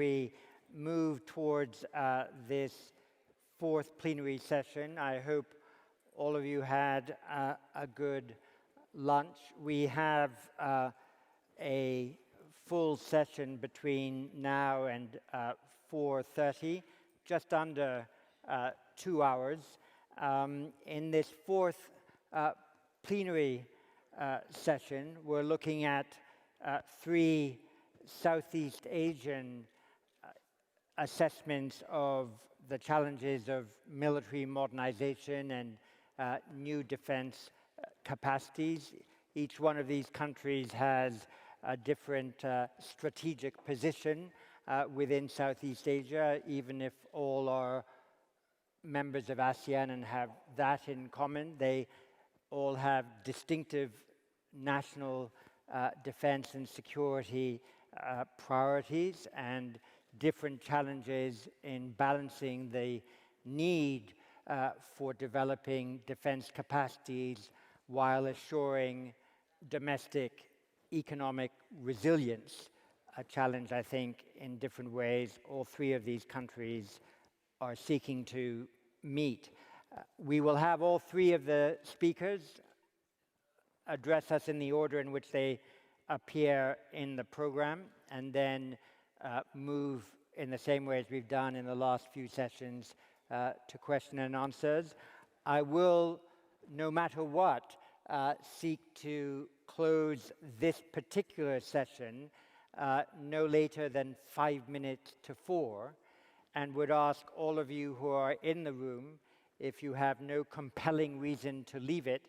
We move towards this fourth plenary session. I hope all of you had a good lunch. We have a full session between now and 4:30, just under 2 hours. In this fourth plenary session, we're looking at three Southeast Asian assessments of the challenges of military modernization and new defense capacities. Each one of these countries has a different strategic position within Southeast Asia, even if all are members of ASEAN and have that in common. They all have distinctive national defense and security priorities and different challenges in balancing the need for developing defense capacities while assuring domestic economic resilience, a challenge, I think, in different ways all three of these countries are seeking to meet. We will have all three of the speakers address us in the order in which they appear in the program, and then move in the same way as we've done in the last few sessions to question and answers. I will, no matter what, seek to close this particular session no later than 5 minutes to 4, and would ask all of you who are in the room, if you have no compelling reason to leave it,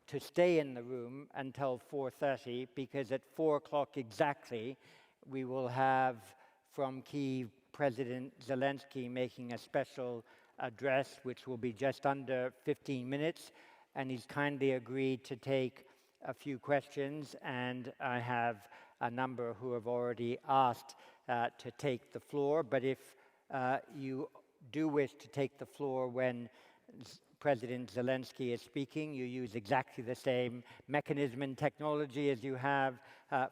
to stay in the room until 4:30, because at 4 o'clock exactly, we will have from Kyiv President Zelensky making a special address, which will be just under 15 minutes, and he's kindly agreed to take a few questions, and I have a number who have already asked to take the floor. But if you do wish to take the floor when President Zelensky is speaking, you use exactly the same mechanism and technology as you have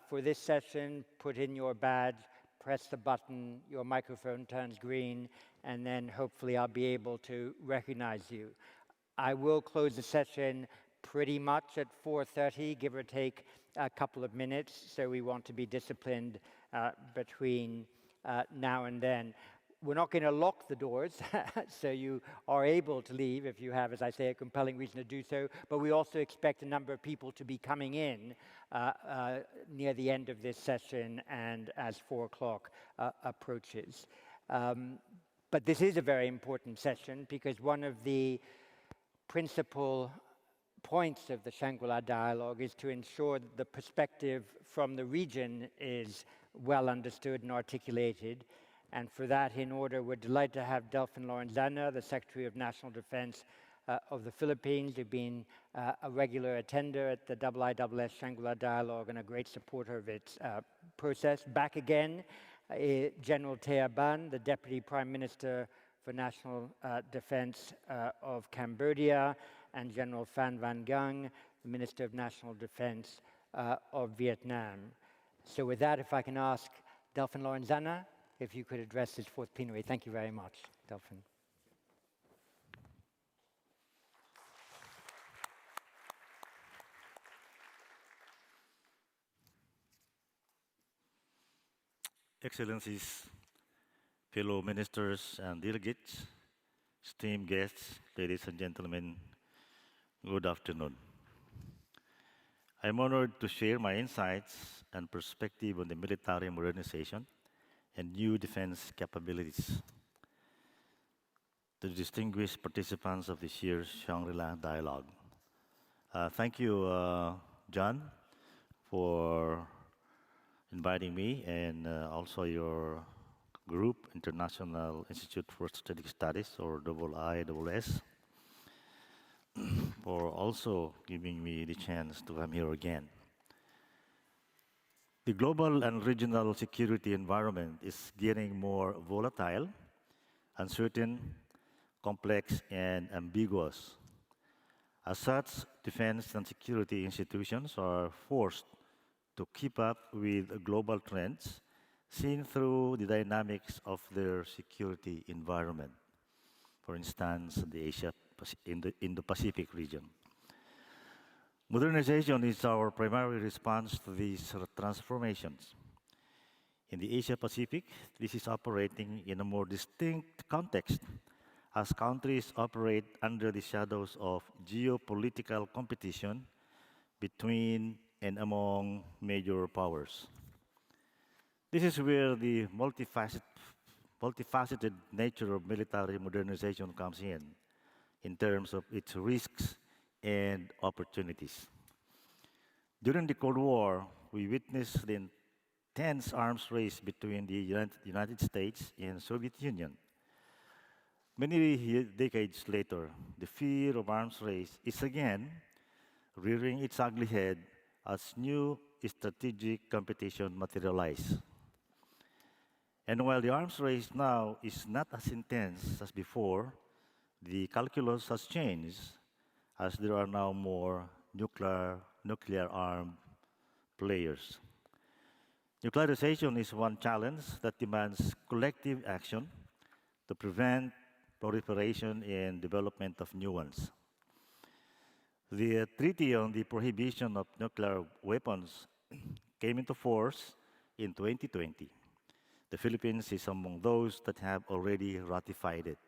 for this session. Put in your badge, press the button, your microphone turns green, and then hopefully I'll be able to recognize you. I will close the session pretty much at 4:30, give or take a couple of minutes, so we want to be disciplined between now and then. We're not going to lock the doors, so you are able to leave if you have, as I say, a compelling reason to do so, but we also expect a number of people to be coming in near the end of this session and as 4 o'clock approaches. But this is a very important session because one of the principal points of the Shangri-La dialogue is to ensure that the perspective from the region is well understood and articulated. And for that, in order, we're delighted to have Delfin Lorenzana, the Secretary of National Defense of the Philippines, who's been a regular attender at the IISS Shangri-La Dialogue and a great supporter of its process. Back again, General Banh, the Deputy Prime Minister for National Defense of Cambodia, and General Phan Giang, the Minister of National Defense of Vietnam. So with that, if I can ask Delfin Lorenzana, if you could address this fourth plenary. Thank you very much, Delfin. Excellencies, fellow ministers and delegates, esteemed guests, ladies and gentlemen, good afternoon. I'm honored to share my insights and perspective on the military modernization and new defense capabilities. The distinguished participants of this year's Shangri-La Dialogue. Thank you, John, for inviting me, and also your group, International Institute for Strategic Studies, or IISS, for also giving me the chance to come here again. The global and regional security environment is getting more volatile, uncertain, complex, and ambiguous. As such, defense and security institutions are forced to keep up with global trends seen through the dynamics of their security environment, for instance, in the Indo-Pacific region. Modernization is our primary response to these transformations. In the Asia-Pacific, this is operating in a more distinct context as countries operate under the shadows of geopolitical competition between and among major powers. This is where the multifaceted nature of military modernization comes in terms of its risks and opportunities. During the Cold War, we witnessed the intense arms race between the United States and Soviet Union. Many decades later, the fear of arms race is again rearing its ugly head as new strategic competition materializes. And while the arms race now is not as intense as before, the calculus has changed as there are now more nuclear-armed players. Nuclearization is one challenge that demands collective action to prevent proliferation and development of new ones. The Treaty on the Prohibition of Nuclear Weapons came into force in 2020. The Philippines is among those that have already ratified it.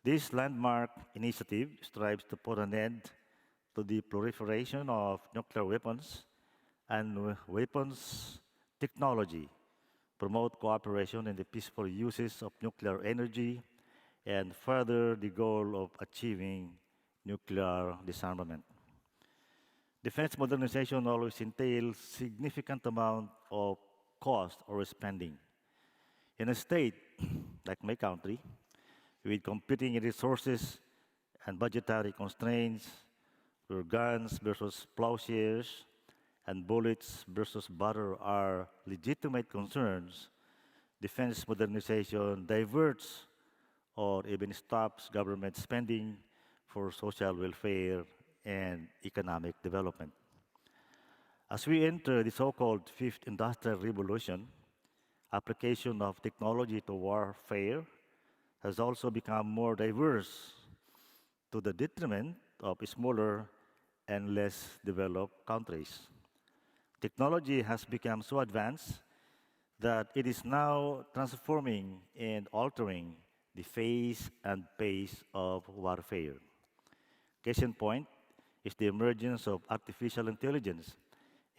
This landmark initiative strives to put an end to the proliferation of nuclear weapons and weapons technology, promote cooperation in the peaceful uses of nuclear energy, and further the goal of achieving nuclear disarmament. Defense modernization always entails significant amount of cost or spending. In a state like my country, with competing resources and budgetary constraints, where guns versus plowshares and bullets versus butter are legitimate concerns, defense modernization diverts or even stops government spending for social welfare and economic development. As we enter the so-called Fifth Industrial Revolution, application of technology to warfare has also become more diverse to the detriment of smaller and less developed countries. Technology has become so advanced that it is now transforming and altering the face and pace of warfare. Case in point is the emergence of artificial intelligence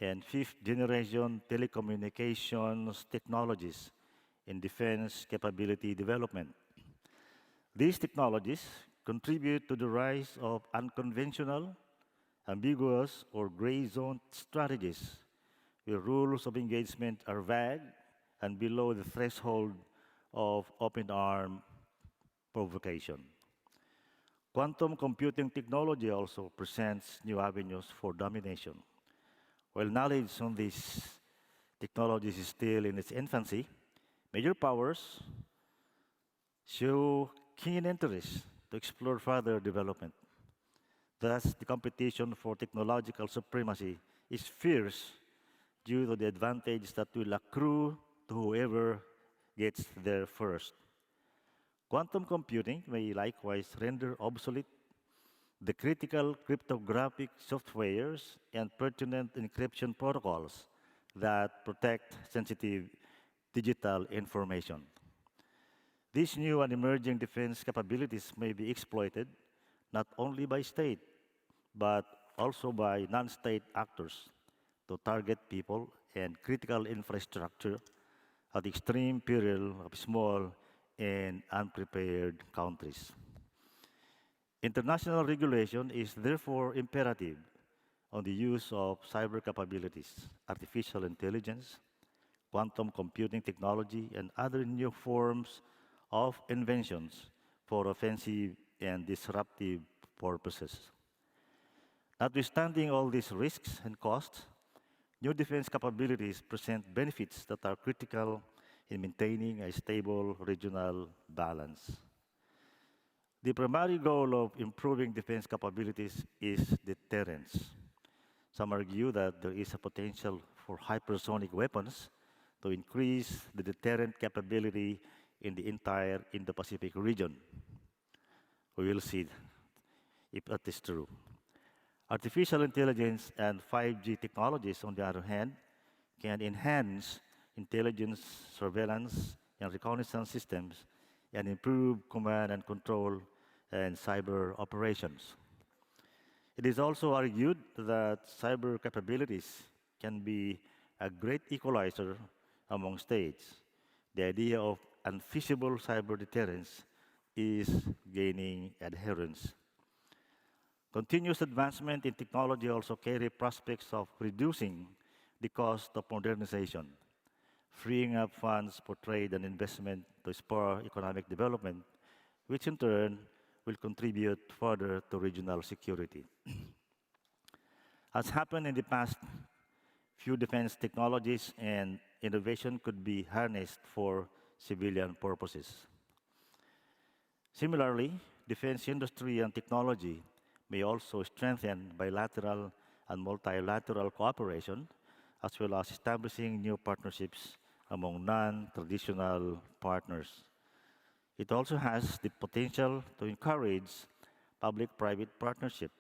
and fifth-generation telecommunications technologies in defense capability development. These technologies contribute to the rise of unconventional, ambiguous, or gray zone strategies, where rules of engagement are vague and below the threshold of open-arm provocation. Quantum computing technology also presents new avenues for domination. While knowledge on these technologies is still in its infancy, major powers show keen interest to explore further development. Thus, the competition for technological supremacy is fierce due to the advantage that will accrue to whoever gets there first. Quantum computing may likewise render obsolete the critical cryptographic softwares and pertinent encryption protocols that protect sensitive digital information. These new and emerging defense capabilities may be exploited not only by state, but also by non-state actors to target people and critical infrastructure at the extreme peril of small and unprepared countries. International regulation is therefore imperative on the use of cyber capabilities, artificial intelligence, quantum computing technology, and other new forms of inventions for offensive and disruptive purposes. Notwithstanding all these risks and costs, new defense capabilities present benefits that are critical in maintaining a stable regional balance. The primary goal of improving defense capabilities is deterrence. Some argue that there is a potential for hypersonic weapons to increase the deterrent capability in the entire Indo-Pacific region. We will see if that is true. Artificial intelligence and 5G technologies, on the other hand, can enhance intelligence, surveillance, and reconnaissance systems and improve command and control and cyber operations. It is also argued that cyber capabilities can be a great equalizer among states. The idea of unfeasible cyber deterrence is gaining adherence. Continuous advancement in technology also carry prospects of reducing the cost of modernization, freeing up funds for trade and investment to spur economic development, which in turn will contribute further to regional security. As happened in the past, few defense technologies and innovation could be harnessed for civilian purposes. Similarly, defense industry and technology may also strengthen bilateral and multilateral cooperation, as well as establishing new partnerships among non-traditional partners. It also has the potential to encourage public-private partnership.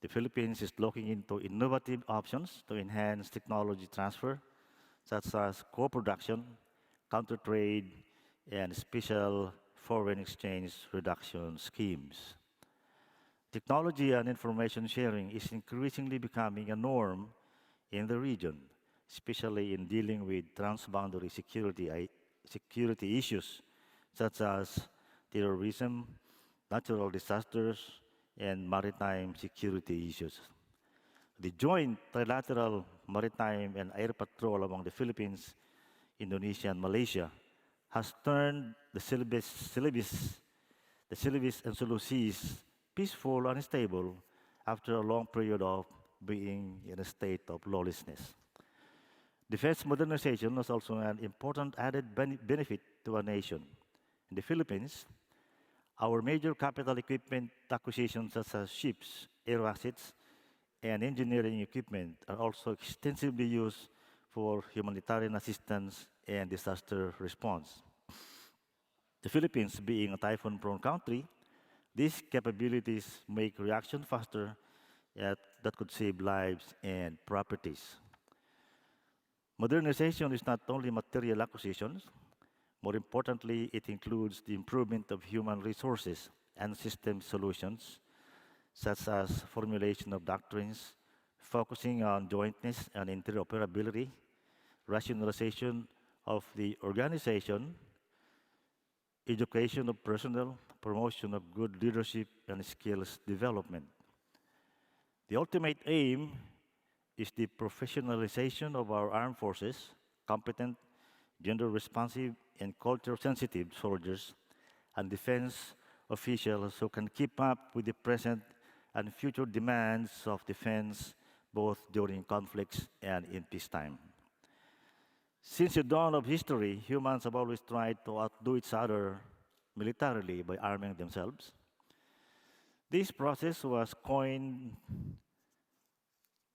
The Philippines is looking into innovative options to enhance technology transfer, such as co-production, counter-trade, and special foreign exchange reduction schemes. Technology and information sharing is increasingly becoming a norm in the region, especially in dealing with transboundary security issues such as terrorism, natural disasters, and maritime security issues. The joint trilateral maritime and air patrol among the Philippines, Indonesia, and Malaysia has turned the Celebes and Sulu Seas peaceful and stable after a long period of being in a state of lawlessness. Defense modernization is also an important added benefit to a nation. In the Philippines, our major capital equipment acquisitions such as ships, aero assets, and engineering equipment are also extensively used for humanitarian assistance and disaster response. The Philippines being a typhoon-prone country, these capabilities make reaction faster, yet that could save lives and properties. Modernization is not only material acquisitions. More importantly, it includes the improvement of human resources and system solutions, such as formulation of doctrines, focusing on jointness and interoperability, rationalization of the organization, education of personnel, promotion of good leadership, and skills development. The ultimate aim is the professionalization of our armed forces, competent, gender-responsive, and culture-sensitive soldiers, and defense officials who can keep up with the present and future demands of defense, both during conflicts and in peacetime. Since the dawn of history, humans have always tried to outdo each other militarily by arming themselves. This process was coined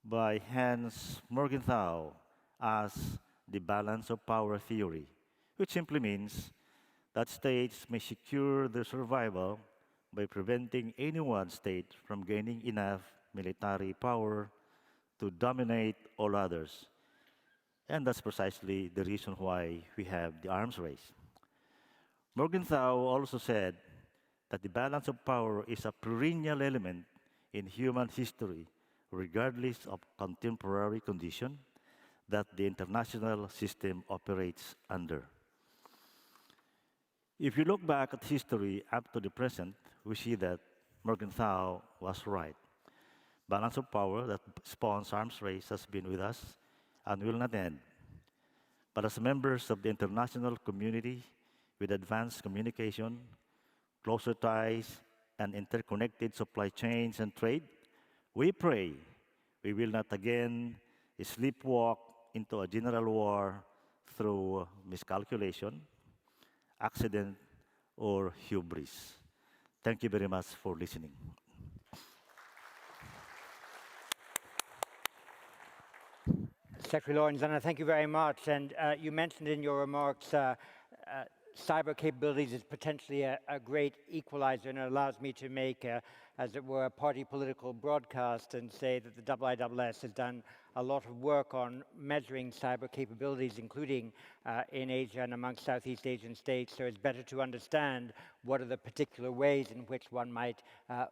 by Hans Morgenthau as the balance of power theory, which simply means that states may secure their survival by preventing any one state from gaining enough military power to dominate all others. And that's precisely the reason why we have the arms race. Morgenthau also said that the balance of power is a perennial element in human history, regardless of contemporary condition that the international system operates under. If you look back at history up to the present, we see that Morgenthau was right. Balance of power that spawns arms race has been with us and will not end. But as members of the international community with advanced communication, closer ties, and interconnected supply chains and trade, we pray we will not again sleepwalk into a general war through miscalculation, accident, or hubris. Thank you very much for listening. Secretary Lorenzana, thank you very much. And you mentioned in your remarks cyber capabilities is potentially a great equalizer, and it allows me to make, as it were, a party political broadcast and say that the IISS has done a lot of work on measuring cyber capabilities, including in Asia and amongst Southeast Asian states. So it's better to understand what are the particular ways in which one might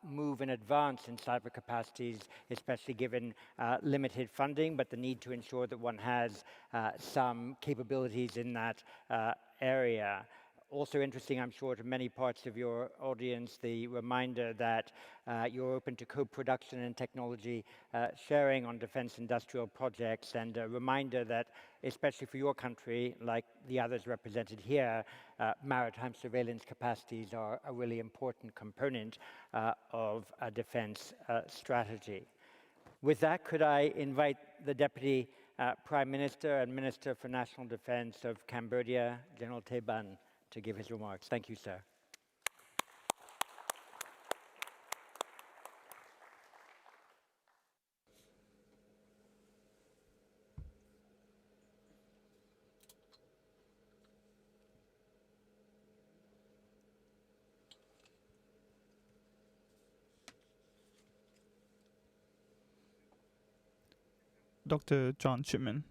move in advance in cyber capacities, especially given limited funding, but the need to ensure that one has some capabilities in that area. Also interesting, I'm sure, to many parts of your audience, the reminder that you're open to co-production and technology sharing on defense industrial projects, and a reminder that, especially for your country, like the others represented here, maritime surveillance capacities are a really important component of a defense strategy. With that, could I invite the Deputy Prime Minister and Minister for National Defense of Cambodia, General Banh, to give his remarks. Thank you, sir. Dr. John Chipman,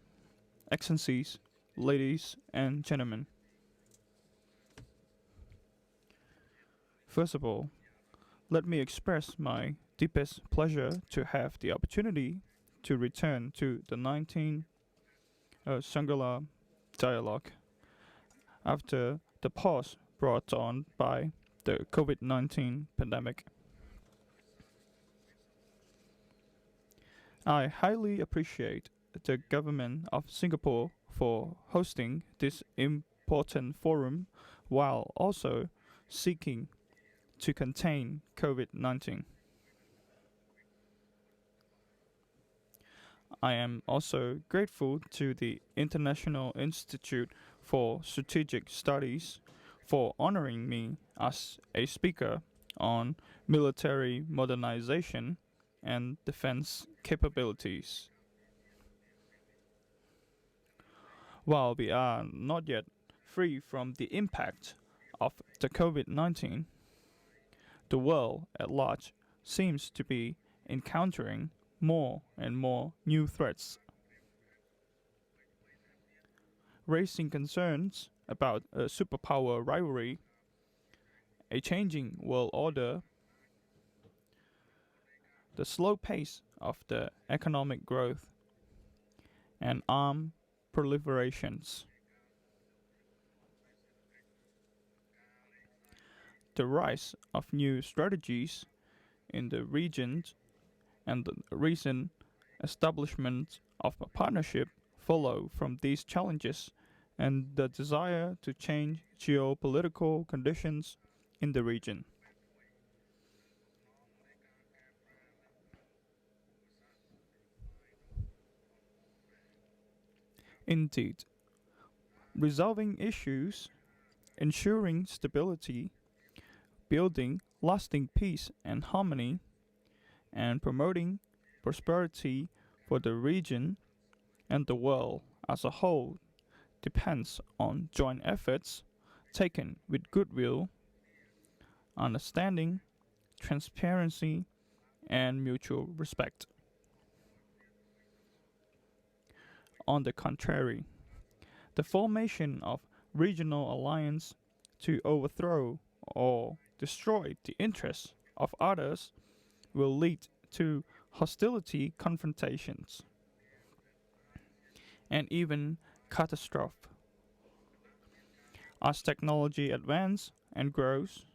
Excellencies, ladies and gentlemen. First of all, let me express my deepest pleasure to have the opportunity to return to the 19th Shangri-La dialogue after the pause brought on by the COVID-19 pandemic. I highly appreciate the government of Singapore for hosting this important forum while also seeking to contain COVID-19. I am also grateful to the International Institute for Strategic Studies for honoring me as a speaker on military modernization and defense capabilities. While we are not yet free from the impact of the COVID-19, the world at large seems to be encountering more and more new threats, raising concerns about a superpower rivalry, a changing world order, the slow pace of the economic growth, and armed proliferations. The rise of new strategies in the region and the recent establishment of a partnership follow from these challenges and the desire to change geopolitical conditions in the region. Indeed, resolving issues, ensuring stability, building lasting peace and harmony, and promoting prosperity for the region and the world as a whole depends on joint efforts taken with goodwill, understanding, transparency, and mutual respect. On the contrary, the formation of regional alliance to overthrow or destroy the interests of others will lead to hostility confrontations and even catastrophe. As technology advances and grows,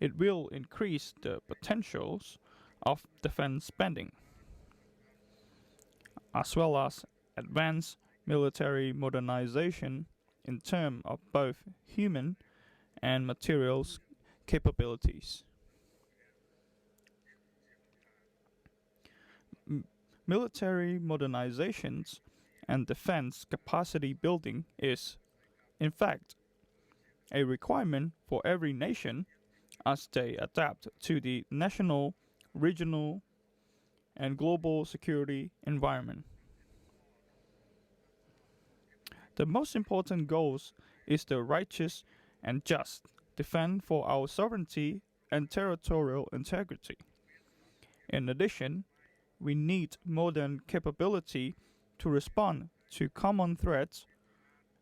it will increase the potentials of defense spending, as well as advance military modernization in terms of both human and materials capabilities. Military modernizations and defense capacity building is, in fact, a requirement for every nation as they adapt to the national, regional, and global security environment. The most important goals is the righteous and just defense for our sovereignty and territorial integrity. In addition, we need modern capability to respond to common threats,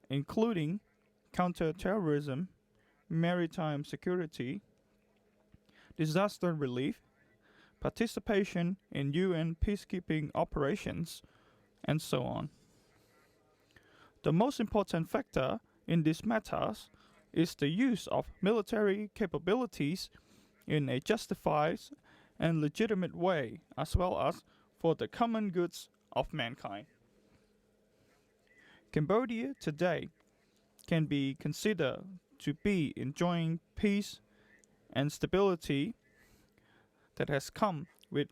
including counterterrorism, maritime security, disaster relief, participation in UN peacekeeping operations, and so on. The most important factor in these matters is the use of military capabilities in a justified and legitimate way, as well as for the common goods of mankind. Cambodia today can be considered to be enjoying peace and stability that has come with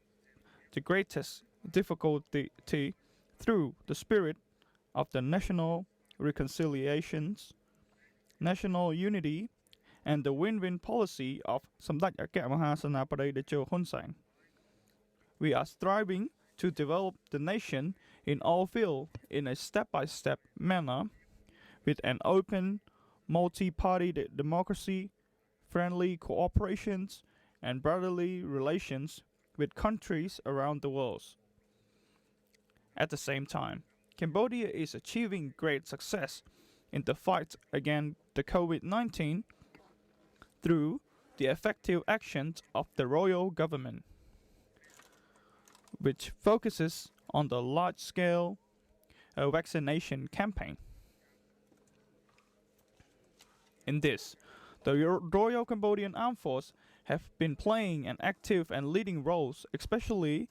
the greatest difficulty through the spirit of the national reconciliations, national unity, and the win-win policy of សម្ដេចអគ្គមហាសេនាបតីតេជោ ហ៊ុនសែន We are striving to develop the nation in all fields in a step-by-step manner with an open, multi-party democracy, friendly cooperations, and brotherly relations with countries around the world. At the same time, Cambodia is achieving great success in the fight against the COVID-19 through the effective actions of the royal government, which focuses on the large-scale vaccination campaign. In this, the Royal Cambodian Armed Force have been playing an active and leading roles, especially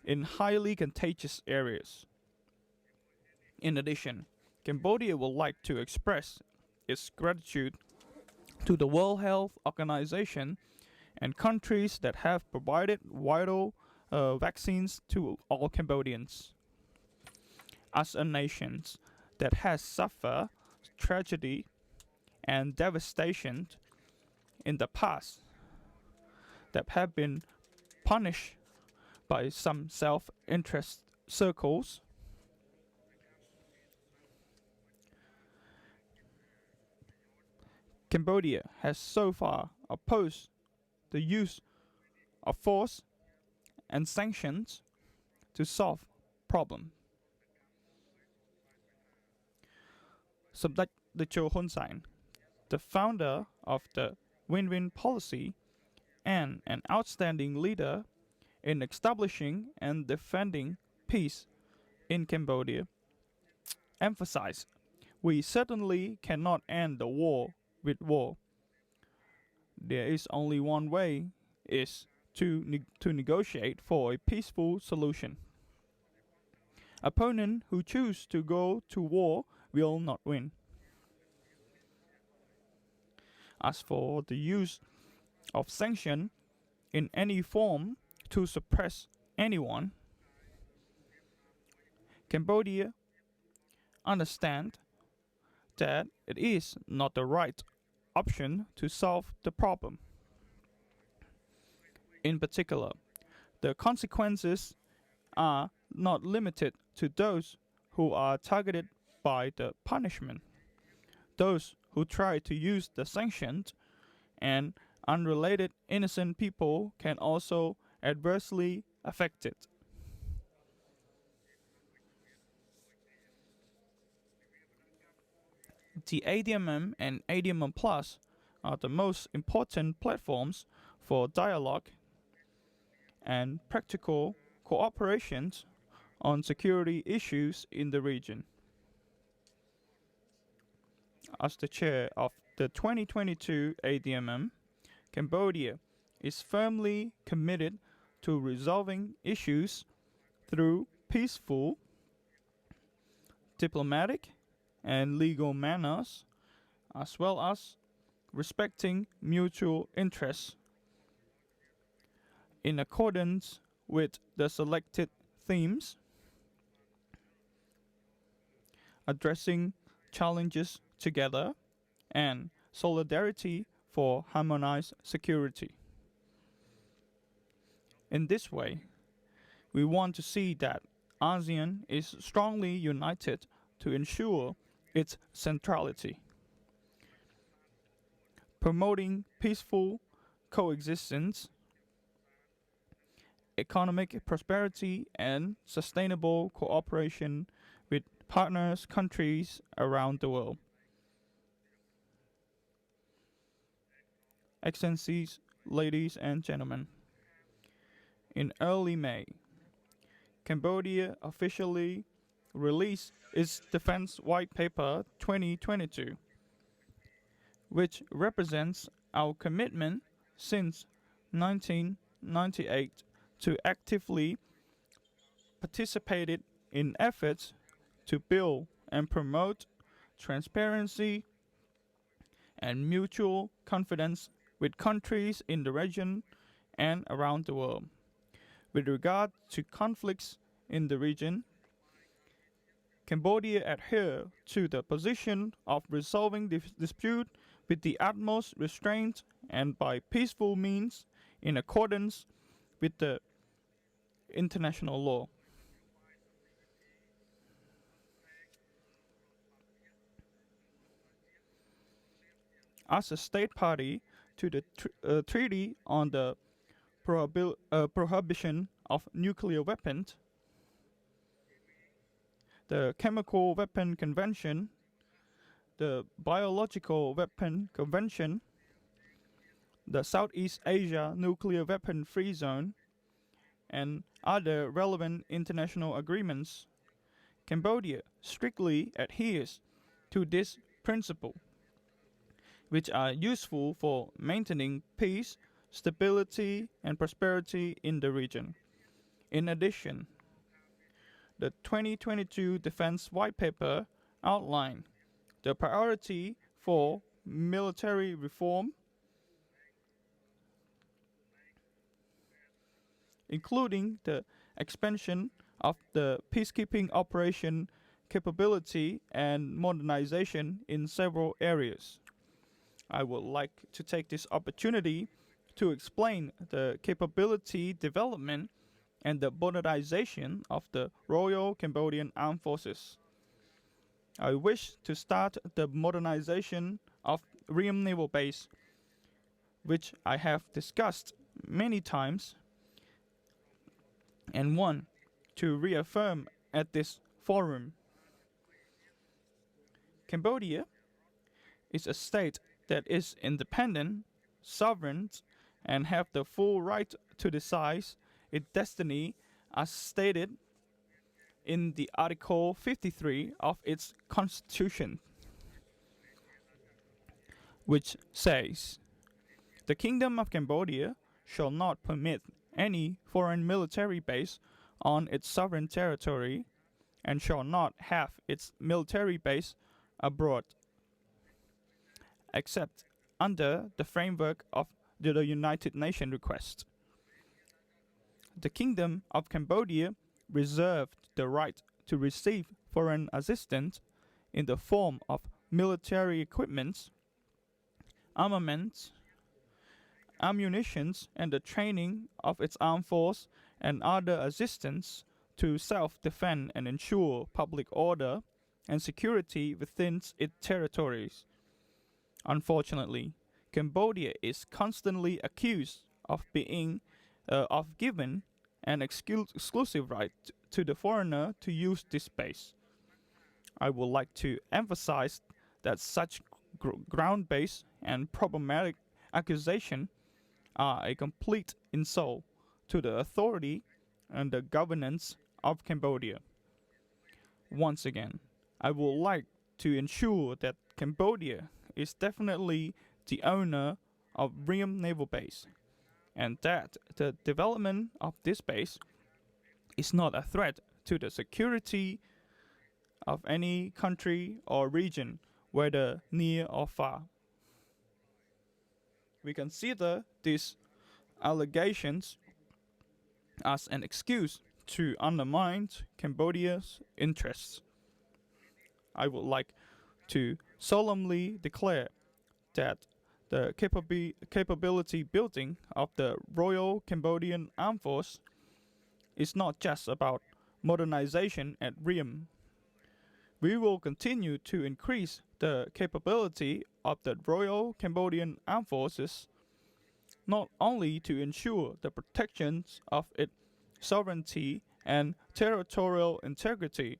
in highly contagious areas. In addition, Cambodia would like to express its gratitude to the World Health Organization and countries that have provided vital vaccines to all Cambodians. As a nation that has suffered tragedy and devastation in the past, that have been punished by some self-interest circles, Cambodia has so far opposed the use of force and sanctions to solve problems. សម្ដេចតេជោ ហ៊ុនសែន the founder of the win-win policy and an outstanding leader in establishing and defending peace in Cambodia, emphasized, we certainly cannot end the war with war. There is only one way, is to negotiate for a peaceful solution. Opponents who choose to go to war will not win. As for the use of sanction in any form to suppress anyone, Cambodia understands that it is not the right option to solve the problem. In particular, the consequences are not limited to those who are targeted by the punishment. Those who try to use the sanctions and unrelated innocent people can also adversely affect it. The ADMM and ADMM Plus are the most important platforms for dialogue and practical cooperation on security issues in the region. As the chair of the 2022 ADMM, Cambodia is firmly committed to resolving issues through peaceful, diplomatic, and legal manners, as well as respecting mutual interests. In accordance with the selected themes, addressing challenges together, and solidarity for harmonized security. In this way, we want to see that ASEAN is strongly united to ensure its centrality, promoting peaceful coexistence, economic prosperity, and sustainable cooperation with partners countries around the world. Excellencies, ladies and gentlemen, in early May, Cambodia officially released its Defense White Paper 2022, which represents our commitment since 1998 to actively participate in efforts to build and promote transparency and mutual confidence with countries in the region and around the world. With regard to conflicts in the region, Cambodia adheres to the position of resolving dispute with the utmost restraint and by peaceful means in accordance with the international law. As a state party to the Treaty on the Prohibition of Nuclear Weapons, the Chemical Weapon Convention, the Biological Weapon Convention, the Southeast Asia Nuclear Weapon Free Zone, and other relevant international agreements, Cambodia strictly adheres to this principle, which are useful for maintaining peace, stability, and prosperity in the region. In addition, the 2022 Defense White Paper outlined the priority for military reform, including the expansion of the peacekeeping operation capability and modernization in several areas. I would like to take this opportunity to explain the capability development and the modernization of the Royal Cambodian Armed Forces. I wish to start the modernization of Ream Naval Base, which I have discussed many times and want to reaffirm at this forum. Cambodia is a state that is independent, sovereign, and have the full right to decide its destiny as stated in the Article 53 of its constitution, which says, "The Kingdom of Cambodia shall not permit any foreign military base on its sovereign territory and shall not have its military base abroad, except under the framework of the United Nations request. The Kingdom of Cambodia reserved the right to receive foreign assistance in the form of military equipment, armaments, ammunitions, and the training of its armed force and other assistance to self-defend and ensure public order and security within its territories. Unfortunately, Cambodia is constantly accused of being given an exclusive right to the foreigner to use this base. I would like to emphasize that such ground-based and problematic accusations are a complete insult to the authority and the governance of Cambodia. Once again, I would like to ensure that Cambodia is definitely the owner of Ream Naval Base, and that the development of this base is not a threat to the security of any country or region, whether near or far. We consider these allegations as an excuse to undermine Cambodia's interests. I would like to solemnly declare that the capability building of the Royal Cambodian Armed Force is not just about modernization at Ream, We will continue to increase the capability of the Royal Cambodian Armed Forces, not only to ensure the protections of its sovereignty and territorial integrity,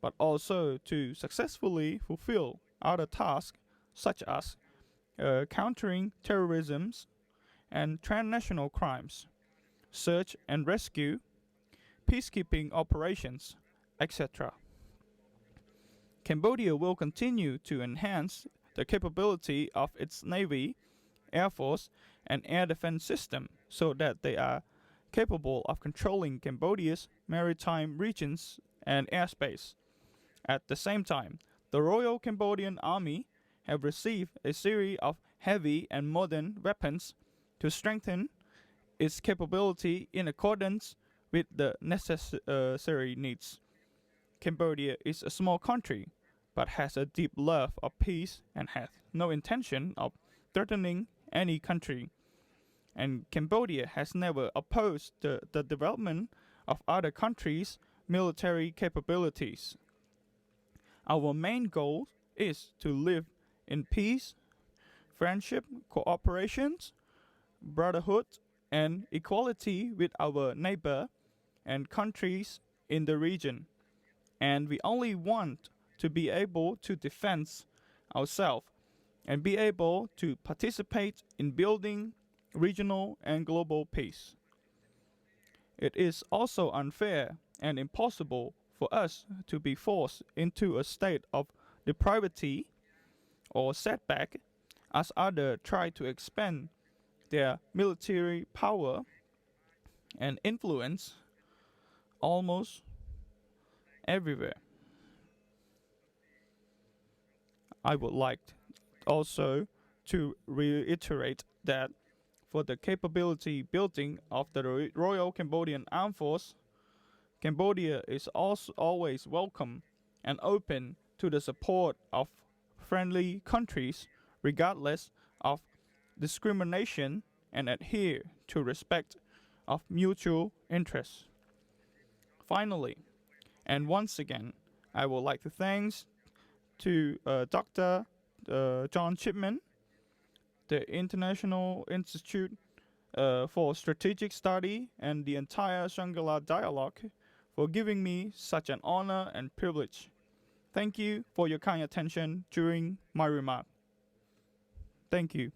but also to successfully fulfill other tasks such as countering terrorism and transnational crimes, search and rescue, peacekeeping operations, etc. Cambodia will continue to enhance the capability of its Navy, Air Force, and air defense system so that they are capable of controlling Cambodia's maritime regions and airspace. At the same time, the Royal Cambodian Army have received a series of heavy and modern weapons to strengthen its capability in accordance with the necessary needs. Cambodia is a small country, but has a deep love of peace and has no intention of threatening any country. And Cambodia has never opposed the development of other countries' military capabilities. Our main goal is to live in peace, friendship, cooperation, brotherhood, and equality with our neighbor and countries in the region. And we only want to be able to defend ourselves and be able to participate in building regional and global peace. It is also unfair and impossible for us to be forced into a state of depravity or setback as others try to expand their military power and influence almost everywhere. I would like also to reiterate that for the capability building of the Royal Cambodian Armed Force, Cambodia is also always welcome and open to the support of friendly countries regardless of discrimination and adhere to respect of mutual interests. Finally, and once again, I would like to thank to Dr. John Chipman, the International Institute for Strategic Study, and the entire Shangri-La Dialogue for giving me such an honor and privilege. Thank you for your kind attention during my remark. Thank you.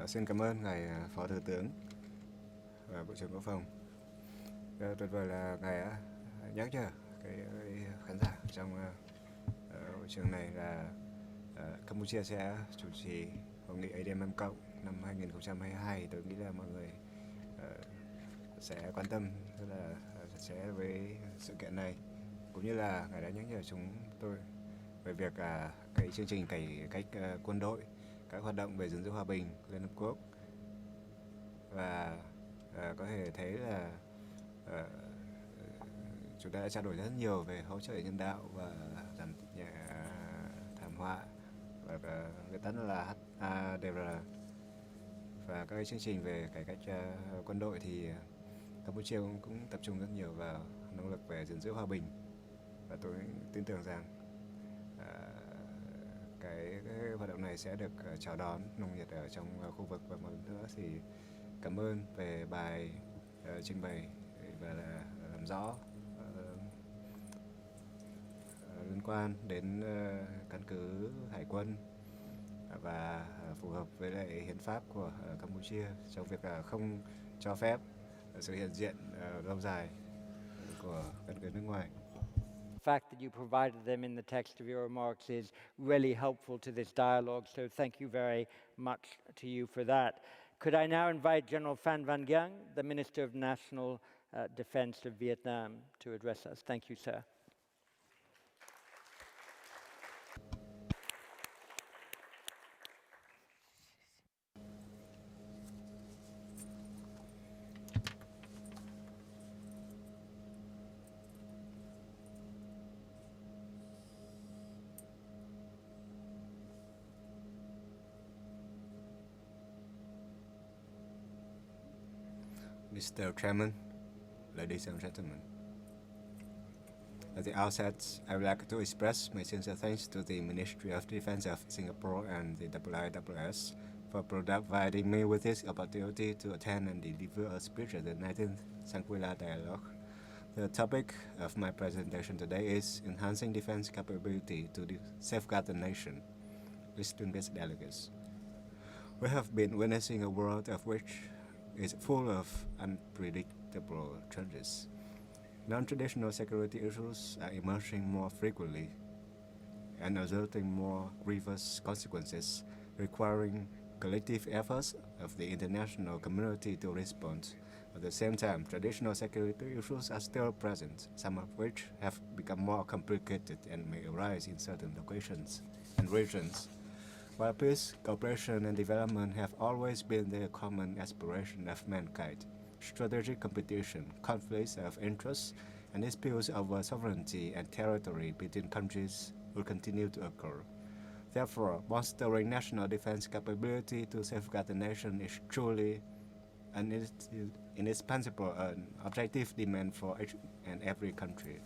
Xin cảm ơn Ngài Phó Thủ tướng và Bộ trưởng Quốc phòng. Tuyệt vời là Ngài đã nhắc nhở cái khán giả trong hội trường này là Campuchia sẽ chủ trì hội nghị ADMM Cộng năm 2022. Tôi nghĩ là mọi người sẽ quan tâm rất là chặt chẽ với sự kiện này, cũng như là Ngài đã nhắc nhở chúng tôi về việc cái chương trình cải cách quân đội, các hoạt động về gìn giữ hòa bình Liên Hợp Quốc, và có thể thấy là chúng ta đã trao đổi rất nhiều về hỗ trợ nhân đạo và giảm nhẹ thảm họa, và người ta là HADR, và các chương trình về cải cách quân đội thì Campuchia cũng tập trung rất nhiều vào nỗ lực về gìn giữ hòa bình, và tôi tin tưởng rằng cái hoạt động này sẽ được chào đón nồng nhiệt ở trong khu vực. Và một lần nữa thì cảm ơn về bài trình bày và làm rõ liên quan đến căn cứ hải quân và phù hợp với lại hiến pháp của Campuchia trong việc không cho phép sự hiện diện lâu dài của căn cứ nước ngoài. The fact that you provided them in the text of your remarks is really helpful to this dialogue, so thank you very much to you for that. Could I now invite General Phan Van Giang, the Minister of National Defense of Vietnam, to address us. Thank you, sir. Mr. Chairman, ladies and gentlemen. At the outset, I would like to express my sincere thanks to the Ministry of Defense of Singapore and the IISS for providing me with this opportunity to attend and deliver a speech at the 19th Shangri-La Dialogue. The topic of my presentation today is enhancing defense capability to safeguard the nation. Distinguished delegates, we have been witnessing a world of which is full of unpredictable changes. Non-traditional security issues are emerging more frequently and resulting more grievous consequences, requiring collective efforts of the international community to respond. At the same time, traditional security issues are still present, some of which have become more complicated and may arise in certain locations and regions. While peace, cooperation, and development have always been the common aspiration of mankind, strategic competition, conflicts of interest, and disputes over sovereignty and territory between countries will continue to occur. Therefore, bolstering national defense capability to safeguard the nation is truly an indispensable and objective demand for each and every country.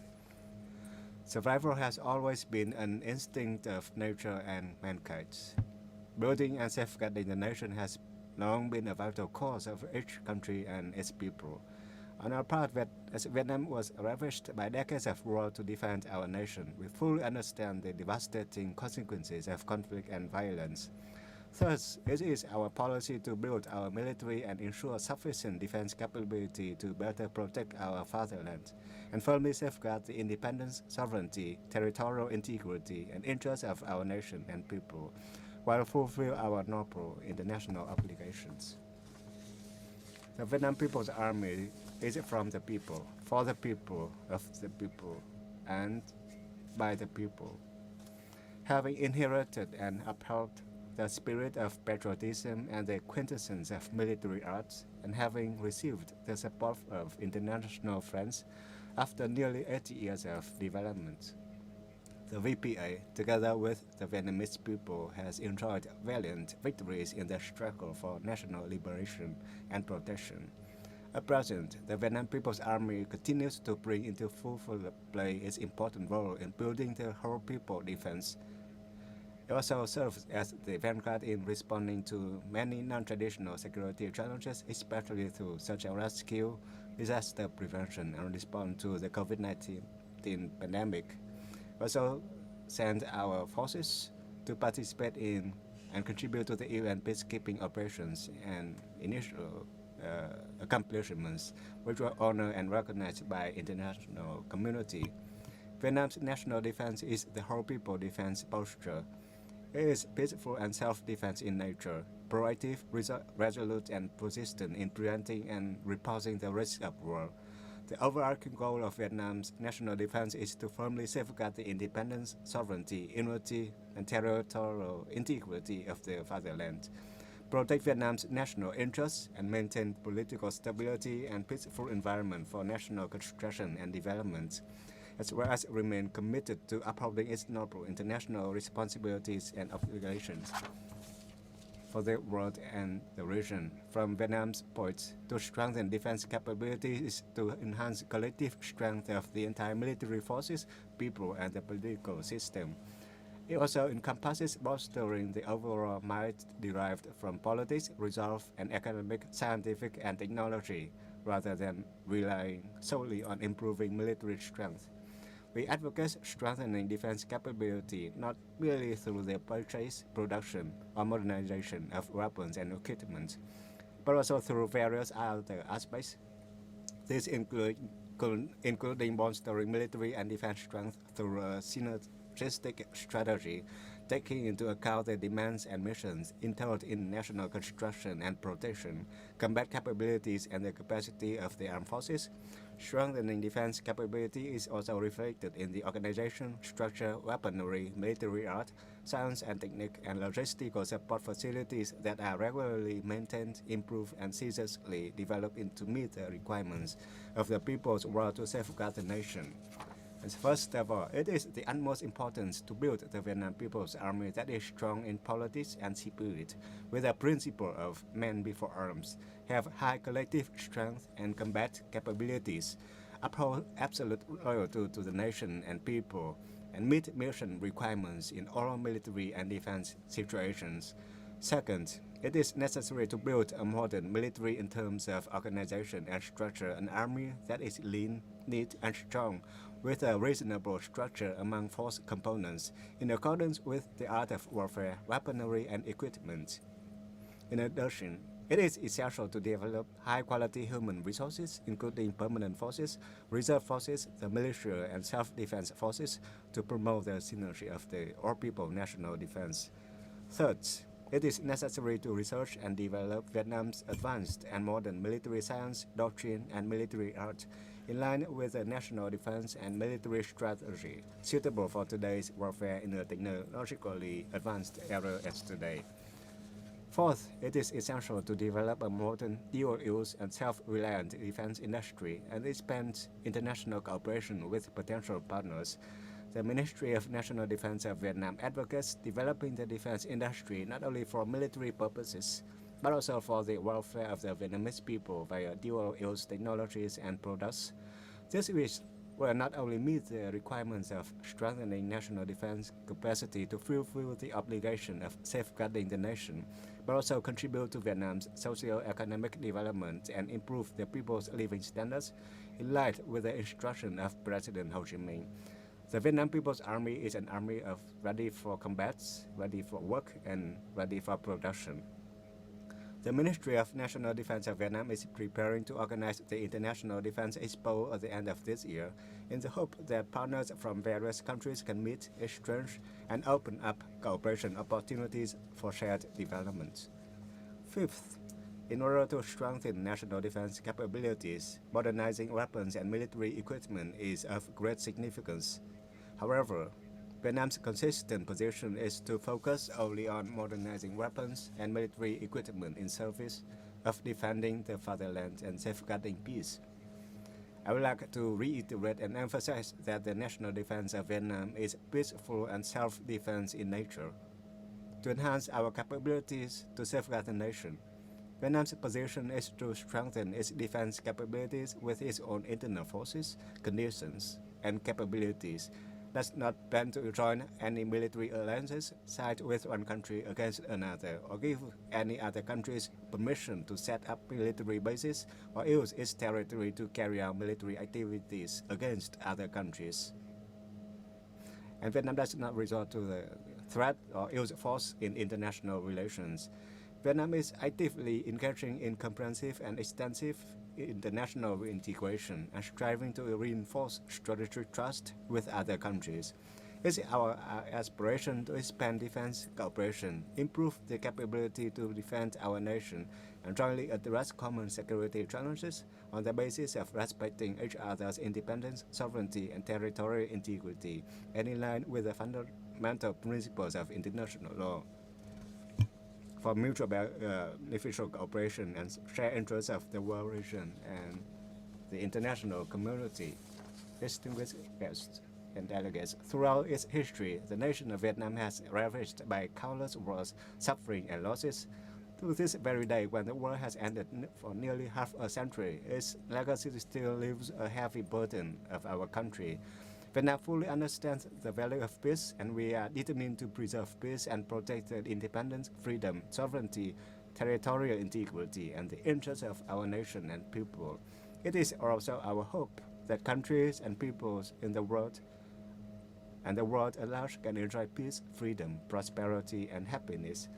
Survival has always been an instinct of nature and mankind. Building and safeguarding the nation has long been a vital cause of each country and its people. On our part, as Vietnam was ravished by decades of war to defend our nation, we fully understand the devastating consequences of conflict and violence. Thus, it is our policy to build our military and ensure sufficient defense capability to better protect our fatherland and firmly safeguard the independence, sovereignty, territorial integrity, and interests of our nation and people, while fulfill our noble international obligations. The Vietnam People's Army is from the people, for the people, of the people, and by the people. Having inherited and upheld the spirit of patriotism and the quintessence of military arts, and having received the support of international friends after nearly 80 years of development, the VPA, together with the Vietnamese people, has enjoyed valiant victories in the struggle for national liberation and protection. At present, the Vietnam People's Army continues to bring into full play its important role in building the whole people defense. It also serves as the vanguard in responding to many non-traditional security challenges, especially through search and rescue, disaster prevention, and response to the COVID-19 pandemic. Also send our forces to participate in and contribute to the UN peacekeeping operations and initial accomplishments, which were honored and recognized by international community. Vietnam's national defense is the whole people defense posture. It is peaceful and self-defense in nature, proactive, resolute, and persistent in preventing and repulsing the risk of war. The overarching goal of Vietnam's national defense is to firmly safeguard the independence, sovereignty, unity, and territorial integrity of the fatherland, protect Vietnam's national interests, and maintain political stability and peaceful environment for national construction and development, as well as remain committed to upholding its noble international responsibilities and obligations for the world and the region. From Vietnam's point, to strengthen defense capabilities is to enhance collective strength of the entire military forces, people, and the political system. It also encompasses bolstering the overall might derived from politics, resolve, and economic, scientific, and technology, rather than relying solely on improving military strength. We advocate strengthening defense capability not merely through the purchase, production, or modernization of weapons and equipment, but also through various other aspects. These including bolstering military and defense strength through a synergistic strategy, taking into account the demands and missions entailed in national construction and protection, combat capabilities, and the capacity of the armed forces. Strengthening defense capability is also reflected in the organization, structure, weaponry, military art, science and technique, and logistical support facilities that are regularly maintained, improved, and ceaselessly developed to meet the requirements of the people's will to safeguard the nation. And first of all, it is the utmost importance to build the Vietnam People's Army that is strong in politics and spirit, with a principle of men before arms, have high collective strength and combat capabilities, uphold absolute loyalty to the nation and people, and meet mission requirements in all military and defense situations. Second, it is necessary to build a modern military in terms of organization and structure, an army that is lean, neat, and strong, with a reasonable structure among force components, in accordance with the art of warfare, weaponry, and equipment. In addition, it is essential to develop high-quality human resources, including permanent forces, reserve forces, the militia, and self-defense forces, to promote the synergy of the all-people national defense. Third, it is necessary to research and develop Vietnam's advanced and modern military science, doctrine, and military art, in line with the national defense and military strategy, suitable for today's warfare in a technologically advanced era as today. Fourth, it is essential to develop a modern, dual-use, and self-reliant defense industry and expand international cooperation with potential partners. The Ministry of National Defense of Vietnam advocates developing the defense industry not only for military purposes, but also for the welfare of the Vietnamese people via dual-use technologies and products. This will not only meet the requirements of strengthening national defense capacity to fulfill the obligation of safeguarding the nation, but also contribute to Vietnam's socio-economic development and improve the people's living standards, in line with the instruction of President Ho Chi Minh. The Vietnam People's Army is an army of ready for combat, ready for work, and ready for production. The Ministry of National Defense of Vietnam is preparing to organize the International Defense Expo at the end of this year, in the hope that partners from various countries can meet, exchange, and open up cooperation opportunities for shared development. Fifth, in order to strengthen national defense capabilities, modernizing weapons and military equipment is of great significance. However, Vietnam's consistent position is to focus only on modernizing weapons and military equipment in service of defending the fatherland and safeguarding peace. I would like to reiterate and emphasize that the national defense of Vietnam is peaceful and self-defense in nature. To enhance our capabilities to safeguard the nation, Vietnam's position is to strengthen its defense capabilities with its own internal forces, conditions, and capabilities, does not plan to join any military alliances, side with one country against another, or give any other countries permission to set up military bases or use its territory to carry out military activities against other countries. And Vietnam does not resort to the threat or use force in international relations. Vietnam is actively engaging in comprehensive and extensive international integration and striving to reinforce strategic trust with other countries. It's our aspiration to expand defense cooperation, improve the capability to defend our nation, and jointly address common security challenges on the basis of respecting each other's independence, sovereignty, and territorial integrity, and in line with the fundamental principles of international law. For mutual beneficial cooperation and shared interests of the world region and the international community, distinguished guests and delegates, throughout its history, the nation of Vietnam has ravaged by countless wars, suffering, and losses. To this very day, when the war has ended for nearly half a century, its legacy still leaves a heavy burden of our country. Vietnam fully understands the value of peace, and we are determined to preserve peace and protect the independence, freedom, sovereignty, territorial integrity, and the interests of our nation and people. It is also our hope that countries and peoples in the world and the world at large can enjoy peace, freedom, prosperity, and happiness.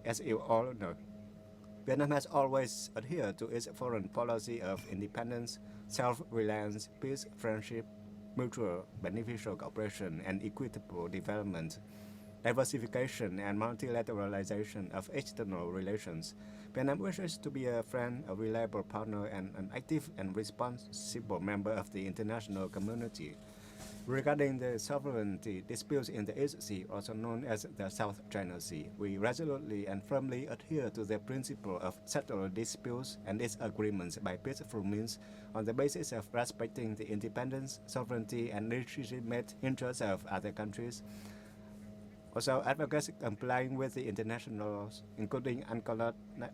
As you all know, Vietnam has always adhered to its foreign policy of independence, self-reliance, peace, friendship, mutual beneficial cooperation, and equitable development, diversification, and multilateralization of external relations. Vietnam wishes to be a friend, a reliable partner, and an active and responsible member of the international community. Regarding the sovereignty disputes in the East Sea, also known as the South China Sea, we resolutely and firmly adhere to the principle of settling disputes and its agreements by peaceful means on the basis of respecting the independence, sovereignty, and legitimate interests of other countries. Also advocates complying with the international laws, including UNCLOS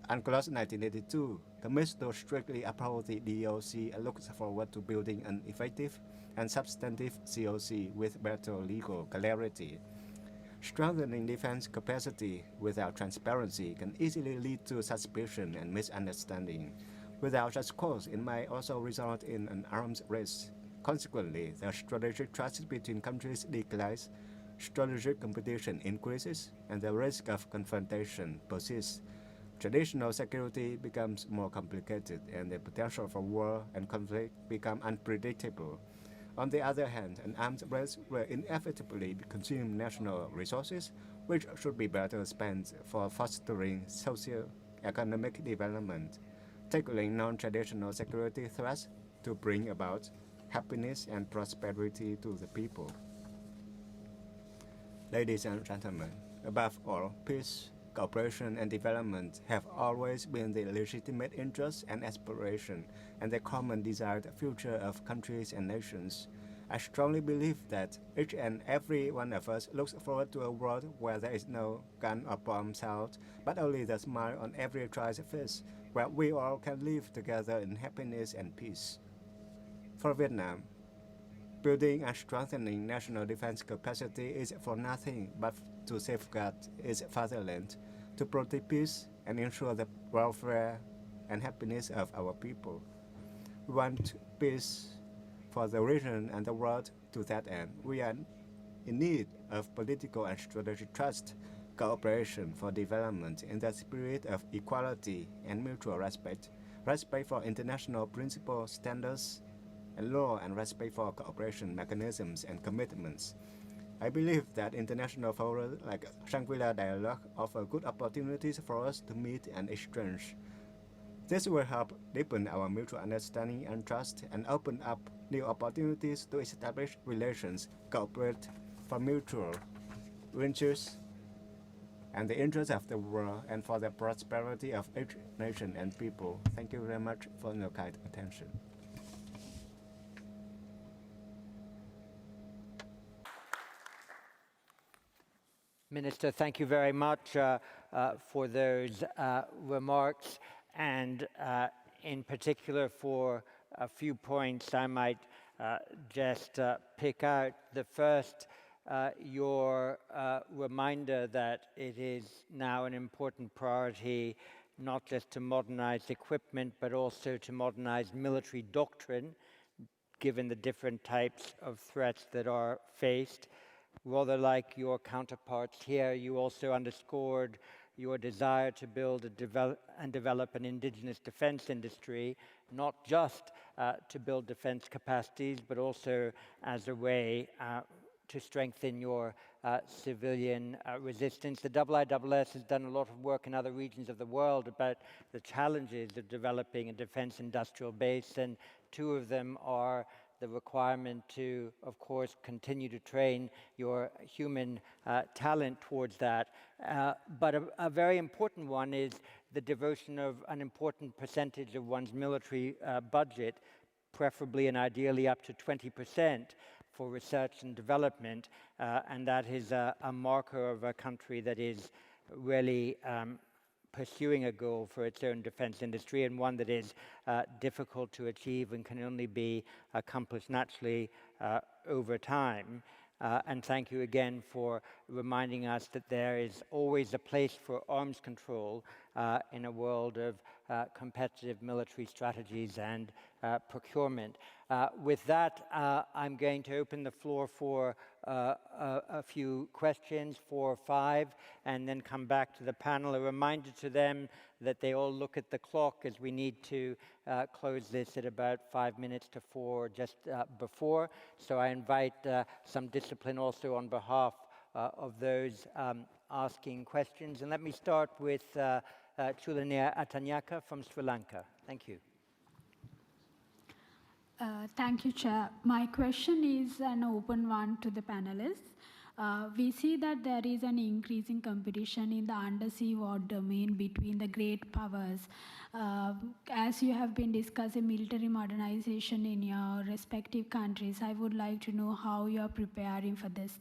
1982, commits to strictly uphold the DOC and looks forward to building an effective and substantive COC with better legal clarity. Strengthening defense capacity without transparency can easily lead to suspicion and misunderstanding. Without such cause, it might also result in an arms race. Consequently, the strategic trust between countries declines, strategic competition increases, and the risk of confrontation persists. Traditional security becomes more complicated, and the potential for war and conflict become unpredictable. On the other hand, an arms race will inevitably consume national resources, which should be better spent for fostering socio-economic development, tackling non-traditional security threats to bring about happiness and prosperity to the people. Ladies and gentlemen, above all, peace, cooperation, and development have always been the legitimate interests and aspiration and the common desired future of countries and nations. I strongly believe that each and every one of us looks forward to a world where there is no gun or bomb sound, but only the smile on every child's face, where we all can live together in happiness and peace. For Vietnam, building and strengthening national defense capacity is for nothing but to safeguard its fatherland, to protect peace and ensure the welfare and happiness of our people. We want peace for the region and the world. To that end, we are in need of political and strategic trust, cooperation for development in the spirit of equality and mutual respect, respect for international principles, standards, and law, and respect for cooperation mechanisms and commitments. I believe that international forums like Shangri-La Dialogue offer good opportunities for us to meet and exchange. This will help deepen our mutual understanding and trust and open up new opportunities to establish relations, cooperate for mutual interests and the interests of the world and for the prosperity of each nation and people. Thank you very much for your kind attention. Minister, thank you very much for those remarks, and in particular for a few points I might just pick out. The first, your reminder that it is now an important priority not just to modernize equipment but also to modernize military doctrine, given the different types of threats that are faced. Rather like your counterparts here, you also underscored your desire to build and develop an indigenous defense industry, not just to build defense capacities, but also as a way to strengthen your civilian resistance. The IISS has done a lot of work in other regions of the world about the challenges of developing a defense industrial base, and two of them are the requirement to, of course, continue to train your human talent towards that. But a very important one is the devotion of an important percentage of one's military budget, preferably and ideally up to 20%, for research and development. And that is a marker of a country that is really pursuing a goal for its own defense industry, and one that is difficult to achieve and can only be accomplished naturally over time. And thank you again for reminding us that there is always a place for arms control in a world of competitive military strategies and procurement. With that, I'm going to open the floor for a few questions, 4 or 5, and then come back to the panel. A reminder to them that they all look at the clock, as we need to close this at about 5 minutes to 4, just before. So I invite some discipline also on behalf of those asking questions. And let me start with Chulania Atanyaka from Sri Lanka. Thank you. Thank you, Chair. My question is an open one to the panelists. We see that there is an increasing competition in the undersea war domain between the great powers. As you have been discussing military modernization in your respective countries, I would like to know how you are preparing for this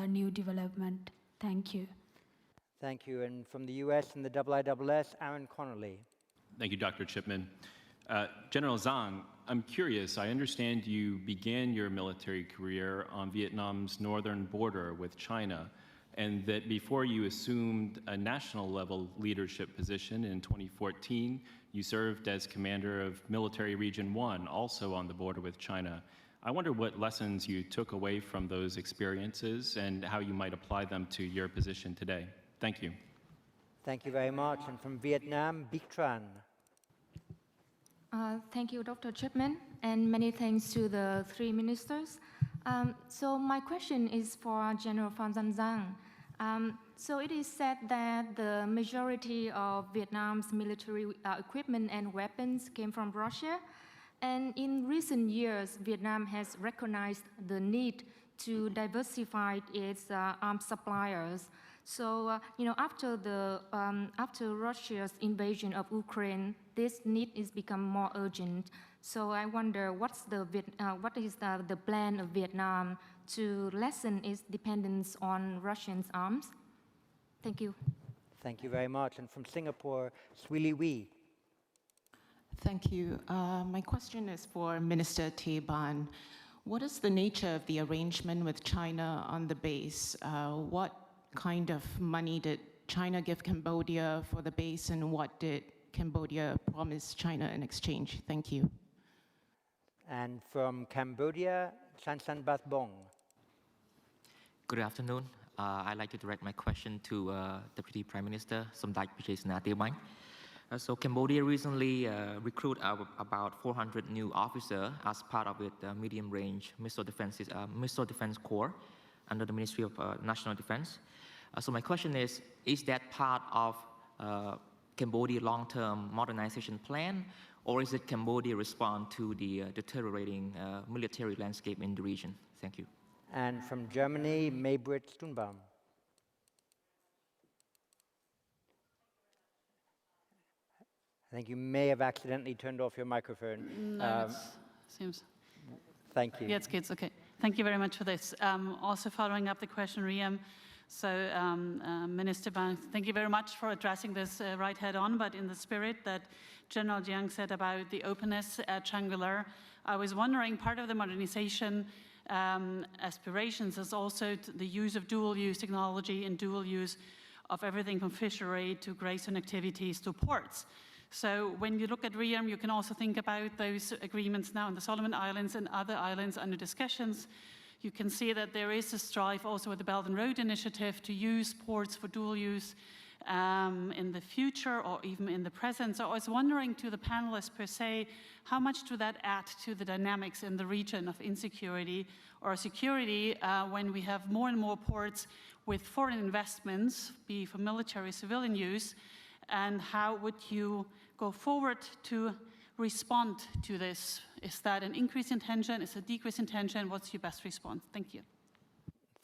new development. Thank you. Thank you. And from the US and the IISS, Aaron Connolly. Thank you, Dr. Chipman. General Giang, I'm curious, I understand you began your military career on Vietnam's northern border with China, and that before you assumed a national level leadership position in 2014, you served as commander of Military Region 1, also on the border with China. I wonder what lessons you took away from those experiences and how you might apply them to your position today. Thank you. Thank you very much. And from Vietnam, Bic Tran. Thank you, Dr. Chipman, and many thanks to the three ministers. So my question is for General Phan Giang. So it is said that the majority of Vietnam's military equipment and weapons came from Russia. And in recent years, Vietnam has recognized the need to diversify its arms suppliers. So, after Russia's invasion of Ukraine, this need is become more urgent. So I wonder what is the plan of Vietnam to lessen its dependence on Russian arms? Thank you. Thank you very much. And from Singapore, Swee Wee. Thank you. My question is for Minister Banh. What is the nature of the arrangement with China on the base? What kind of money did China give Cambodia for the base, and what did Cambodia promise China in exchange? Thank you. And from Cambodia, Chansan Bath Bong. Good afternoon. I'd like to direct my question to Deputy Prime Minister Somdach Pichesna Banh. So Cambodia recently recruited about 400 new officers as part of its medium-range missile defense corps under the Ministry of National Defense. So my question is that part of Cambodia long-term modernization plan, or is it Cambodia respond to the deteriorating military landscape in the region? Thank you. And from Germany, Maybrit Stunbaum. I think you may have accidentally turned off your microphone. No, it seems. Thank you. Yeah, it's good. It's okay. Thank you very much for this. Also following up the question, Riem. So, Minister Banh, thank you very much for addressing this right head on, but in the spirit that General Giang said about the openness at Shangri-La, I was wondering, part of the modernization aspirations is also the use of dual-use technology and dual use of everything from fishery to grazing activities to ports. So when you look at Riem, you can also think about those agreements now in the Solomon Islands and other islands under discussions. You can see that there is a strive also with the Belt and Road Initiative to use ports for dual use in the future or even in the present. So I was wondering to the panelists per se, how much do that add to the dynamics in the region of insecurity or security when we have more and more ports with foreign investments, be for military, civilian use, and how would you go forward to respond to this? Is that an increase in tension? Is it a decrease in tension? What's your best response? Thank you.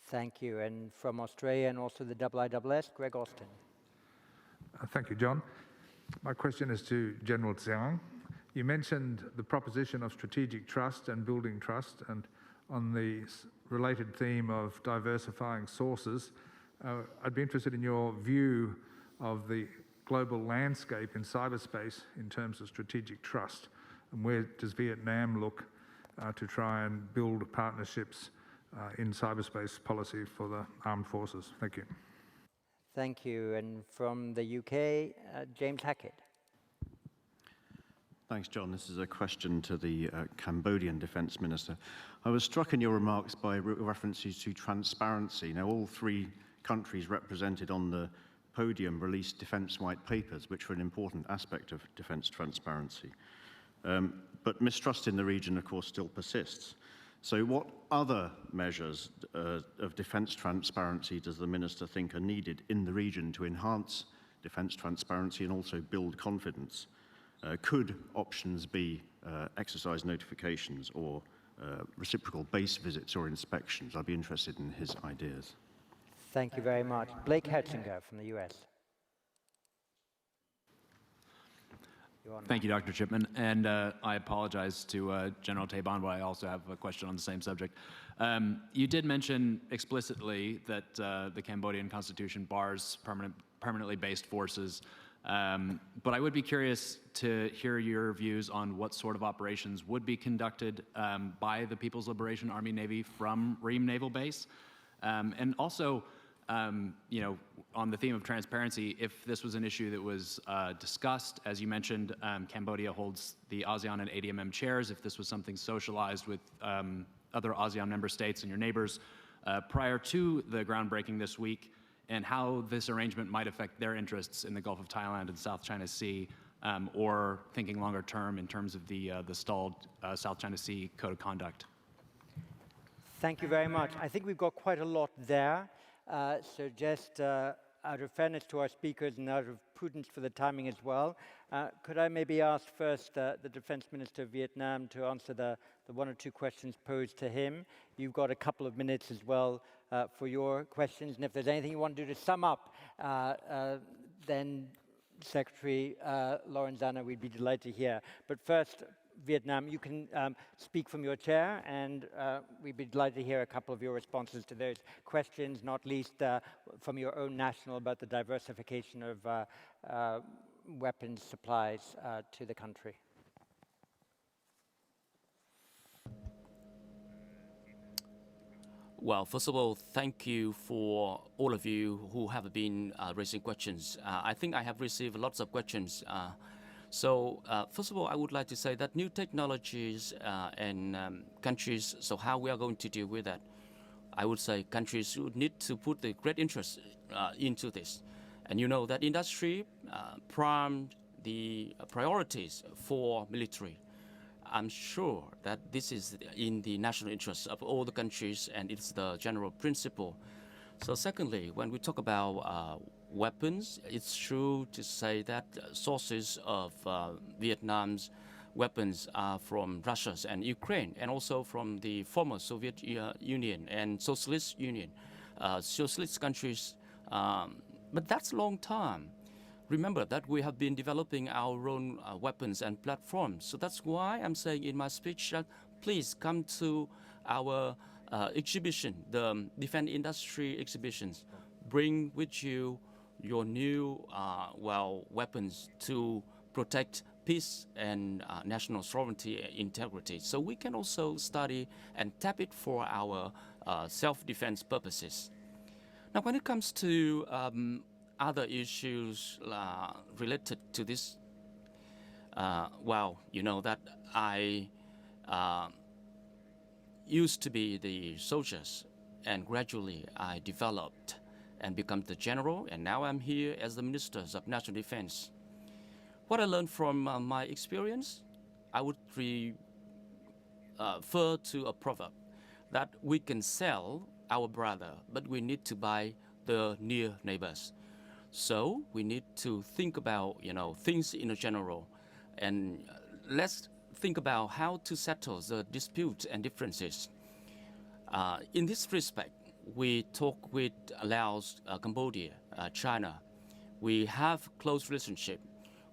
Thank you. And from Australia and also the IISS, Greg Austin. Thank you, John. My question is to General Giang. You mentioned the proposition of strategic trust and building trust, and on the related theme of diversifying sources, I'd be interested in your view of the global landscape in cyberspace in terms of strategic trust, and where does Vietnam look to try and build partnerships in cyberspace policy for the armed forces? Thank you. Thank you. And from the UK, James Hackett. Thanks, John. This is a question to the Cambodian Defence Minister. I was struck in your remarks by references to transparency. Now, all three countries represented on the podium released defence white papers, which are an important aspect of defence transparency. But mistrust in the region, of course, still persists. So what other measures of defence transparency does the Minister think are needed in the region to enhance defence transparency and also build confidence? could options be exercise notifications or reciprocal base visits or inspections? I'd be interested in his ideas. Thank you very much. Blake Hetzinger from the US. Thank you, Dr. Chipman. And I apologize to General Tae-Banh, but I also have a question on the same subject. You did mention explicitly that the Cambodian constitution bars permanently based forces, but I would be curious to hear your views on what sort of operations would be conducted by the People's Liberation Army Navy from Ream Naval Base. And also, you know, on the theme of transparency, if this was an issue that was discussed, as you mentioned, Cambodia holds the ASEAN and ADMM chairs. If this was something socialized with other ASEAN member states and your neighbors prior to the groundbreaking this week, and how this arrangement might affect their interests in the Gulf of Thailand and South China Sea, or thinking longer term in terms of the stalled South China Sea Code of Conduct. Thank you very much. I think we've got quite a lot there. So just out of fairness to our speakers and out of prudence for the timing as well, could I maybe ask first the Defense Minister of Vietnam to answer the one or two questions posed to him? You've got a couple of minutes as well for your questions, and if there's anything you want to do to sum up, then Secretary Lorenzana, we'd be delighted to hear. But first, Vietnam, you can speak from your chair, and we'd be delighted to hear a couple of your responses to those questions, not least from your own national about the diversification of weapons supplies to the country. Well, first of all, thank you for all of you who have been raising questions. I think I have received lots of questions. So first of all, I would like to say that new technologies and countries, so how we are going to deal with that. I would say countries would need to put the great interest into this. And you know that industry primed the priorities for military. I'm sure that this is in the national interest of all the countries, and it's the general principle. So secondly, when we talk about weapons, it's true to say that sources of Vietnam's weapons are from Russia and Ukraine, and also from the former Soviet Union and Socialist Union, socialist countries. But that's a long time. Remember that we have been developing our own weapons and platforms. So that's why I'm saying in my speech that please come to our exhibition, the defense industry exhibitions. Bring with you your new, weapons to protect peace and national sovereignty and integrity. So we can also study and tap it for our self-defense purposes. Now, when it comes to other issues related to this, you know that I used to be the soldiers, and gradually I developed and become the general, and now I'm here as the Minister of National Defense. What I learned from my experience, I would refer to a proverb that we can sell our brother, but we need to buy the near neighbors. So we need to think about, you know, things in general, and let's think about how to settle the disputes and differences. In this respect, we talk with Laos, Cambodia, China. We have close relationship.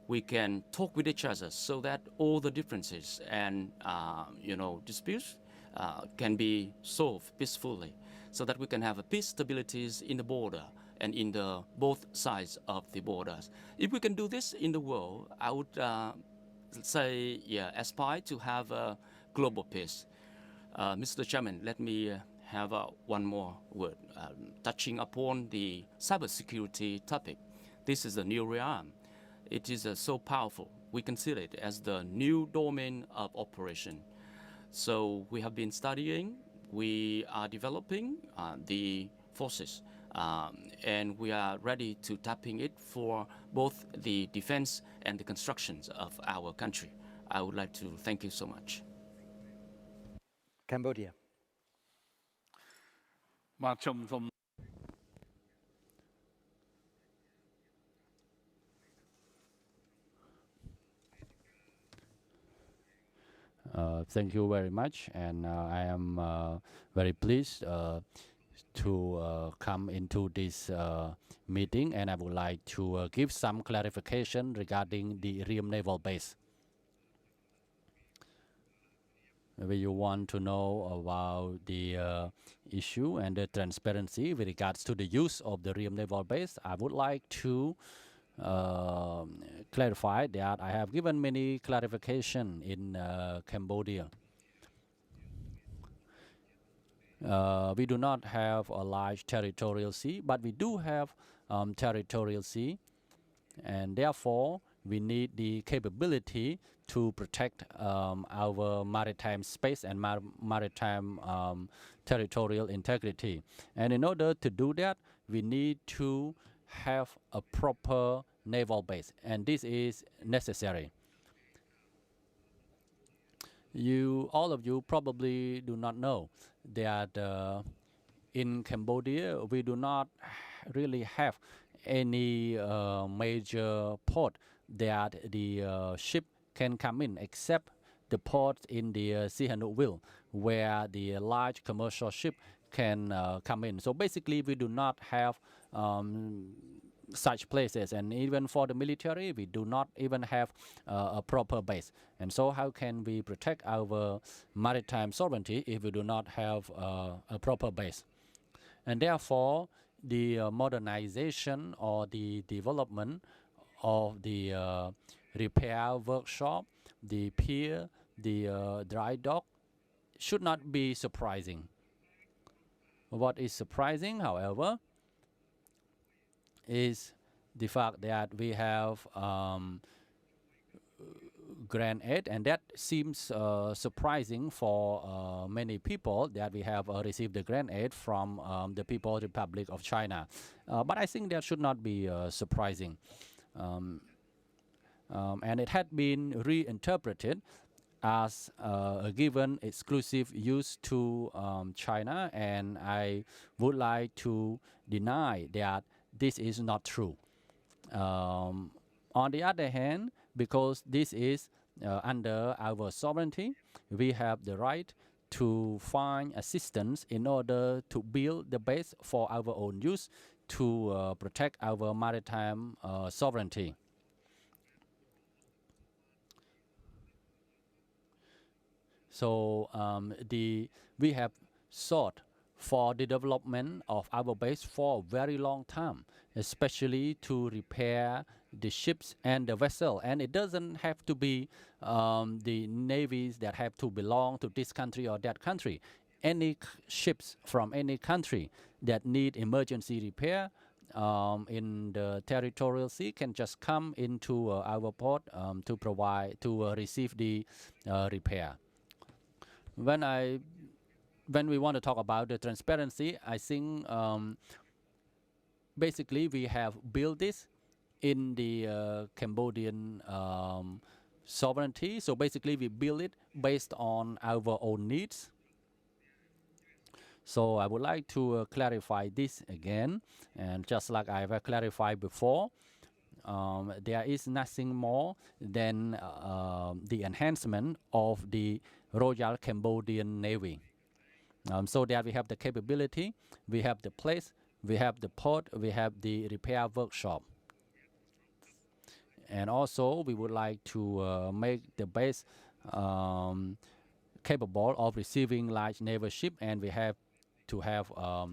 We can talk with each other so that all the differences and disputes can be solved peacefully, so that we can have a peace stabilities in the border and in the both sides of the borders. If we can do this in the world, I would say, aspire to have a global peace. Mr. Chairman, let me have one more word, touching upon the cybersecurity topic. This is a new realm. It is so powerful. We consider it as the new domain of operation. So we have been studying, we are developing the forces, and we are ready to tapping it for both the defense and the constructions of our country. I would like to thank you so much. Cambodia. Thank you very much, and I am very pleased to come into this meeting, and I would like to give some clarification regarding the Ream Naval Base. Maybe you want to know about the issue and the transparency with regards to the use of the Ream Naval Base. I would like to clarify that I have given many clarification in Cambodia. We do not have a large territorial sea, but we do have territorial sea, and therefore we need the capability to protect our maritime space and maritime territorial integrity. And in order to do that, we need to have a proper naval base, and this is necessary. All of you probably do not know that in Cambodia we do not really have any major port that the ship can come in, except the port in the Sihanoukville, where the large commercial ship can come in. So basically we do not have such places, and even for the military we do not even have a proper base. And so how can we protect our maritime sovereignty if we do not have a proper base? And therefore the modernization or the development of the repair workshop, the pier, the dry dock should not be surprising. What is surprising, however, is the fact that we have grant aid, and that seems surprising for many people that we have received the grant aid from the People's Republic of China. But I think that should not be surprising. And it had been reinterpreted as a given exclusive use to China, and I would like to deny that this is not true. On the other hand, because this is under our sovereignty, we have the right to find assistance in order to build the base for our own use to protect our maritime sovereignty. So we have sought for the development of our base for a very long time, especially to repair the ships and the vessel. And it doesn't have to be the navies that have to belong to this country or that country. Any ships from any country that need emergency repair in the territorial sea can just come into our port to receive the repair. When we want to talk about the transparency, I think basically we have built this in the Cambodian sovereignty. So basically we build it based on our own needs. So I would like to clarify this again, and just like I have clarified before, there is nothing more than the enhancement of the Royal Cambodian Navy. So that we have the capability, we have the place, we have the port, we have the repair workshop. And also we would like to make the base capable of receiving large naval ship, and we have to have a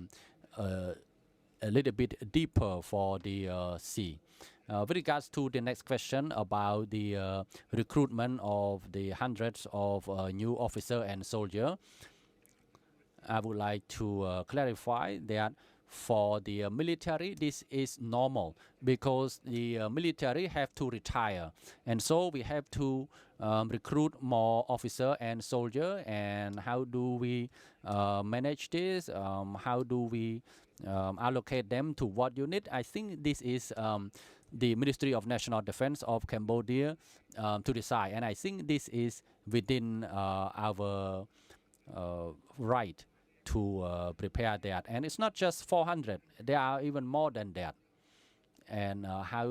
little bit deeper for the sea. With regards to the next question about the recruitment of the hundreds of new officers and soldiers, I would like to clarify that for the military, this is normal because the military have to retire, and so we have to recruit more officer and soldier. And how do we manage this? How do we allocate them to what unit? I think this is the Ministry of National Defense of Cambodia to decide, and I think this is within our right to prepare that. And it's not just 400, there are even more than that. and how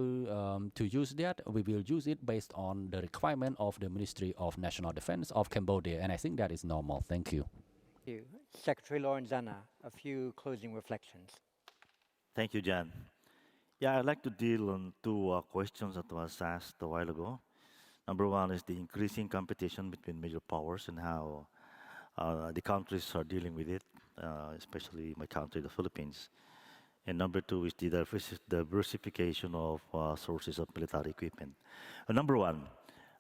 to use that. We will use it based on the requirement of the Ministry of National Defense of Cambodia, and I think that is normal. Thank you. Thank you. Secretary Lorenzana, a few closing reflections. Thank you, Jan. Yeah, I'd like to deal on two questions that was asked a while ago. Number one is the increasing competition between major powers and how the countries are dealing with it, especially my country, the Philippines. And number two is the diversification of sources of military equipment. Number one,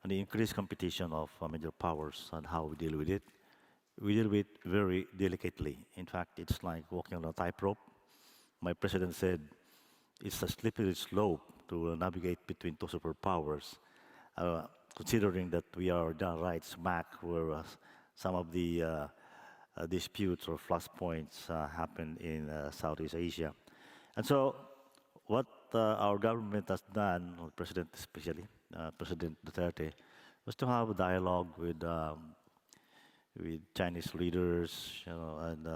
the increased competition of major powers and how we deal with it. We deal with it very delicately. In fact, it's like walking on a tightrope. My president said it's a slippery slope to navigate between two superpowers, considering that we are down right smack where some of the disputes or flashpoints happen in Southeast Asia. And so what our government has done, or President especially, President Duterte, was to have a dialogue with Chinese leaders, and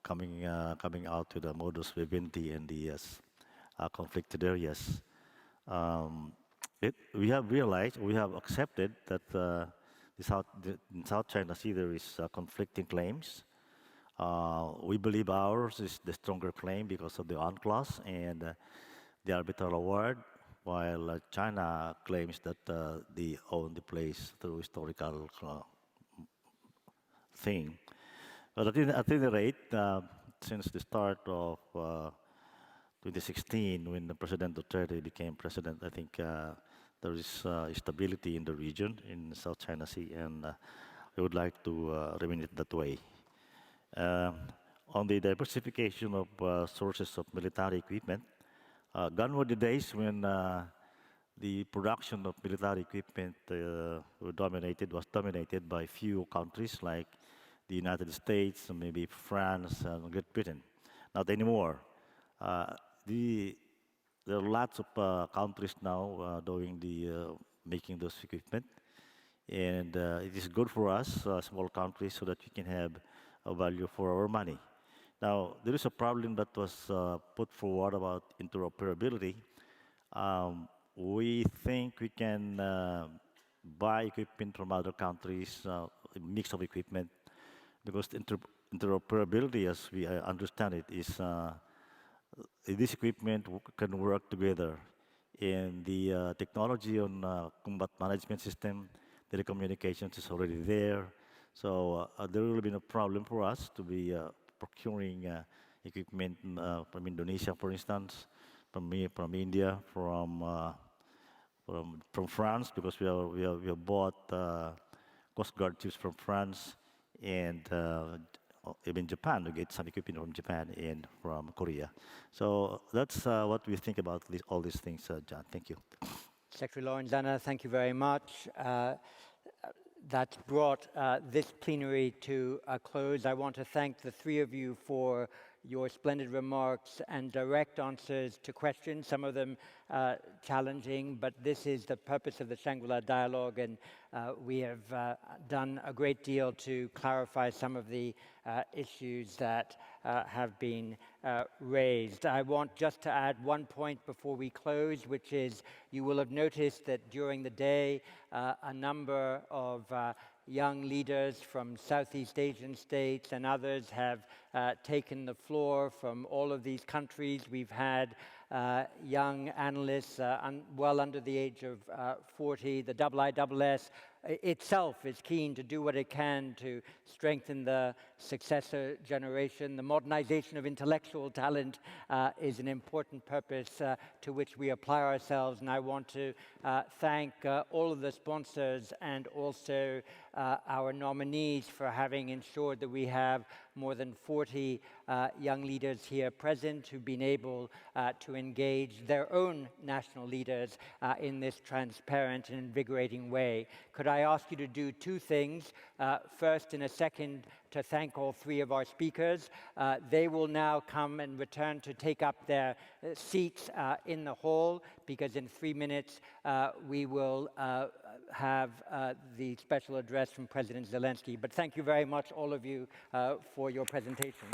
coming out with the modus vivendi in the conflicted areas. We have realized, we have accepted that in South China Sea there is conflicting claims. We believe ours is the stronger claim because of the UNCLOS and the arbitral award, while China claims that they own the place through historical thing. But at any rate, since the start of 2016, when the President Duterte became president, I think there is stability in the region, in South China Sea, and we would like to remain it that way. On the diversification of sources of military equipment, gone were the days when the production of military equipment was dominated by few countries like the United States, maybe France and Great Britain. Not anymore. There are lots of countries now doing making those equipment, and it is good for us, small countries, so that we can have a value for our money. Now, there is a problem that was put forward about interoperability. We think we can buy equipment from other countries, a mix of equipment, because interoperability, as we understand it, is this equipment can work together. And the technology on combat management system, telecommunications is already there. So there will be no problem for us to be procuring equipment from Indonesia, for instance, from India, from France, because we have bought Coast Guard ships from France, and even Japan, we get some equipment from Japan and from Korea. So that's what we think about all these things, John. Thank you. Secretary Lorenzana, thank you very much. That's brought this plenary to a close. I want to thank the three of you for your splendid remarks and direct answers to questions, some of them challenging, but this is the purpose of the Shangri-La dialogue, and we have done a great deal to clarify some of the issues that have been raised. I want just to add one point before we close, which is you will have noticed that during the day a number of young leaders from Southeast Asian states and others have taken the floor from all of these countries. We've had young analysts well under the age of 40. The IISS itself is keen to do what it can to strengthen the successor generation. The modernization of intellectual talent is an important purpose to which we apply ourselves, and I want to thank all of the sponsors and also our nominees for having ensured that we have more than 40 young leaders here present who've been able to engage their own national leaders in this transparent and invigorating way. Could I ask you to do two things? First, in a second, to thank all three of our speakers. They will now come and return to take up their seats in the hall, because in 3 minutes we will have the special address from President Zelensky. But thank you very much, all of you, for your presentations.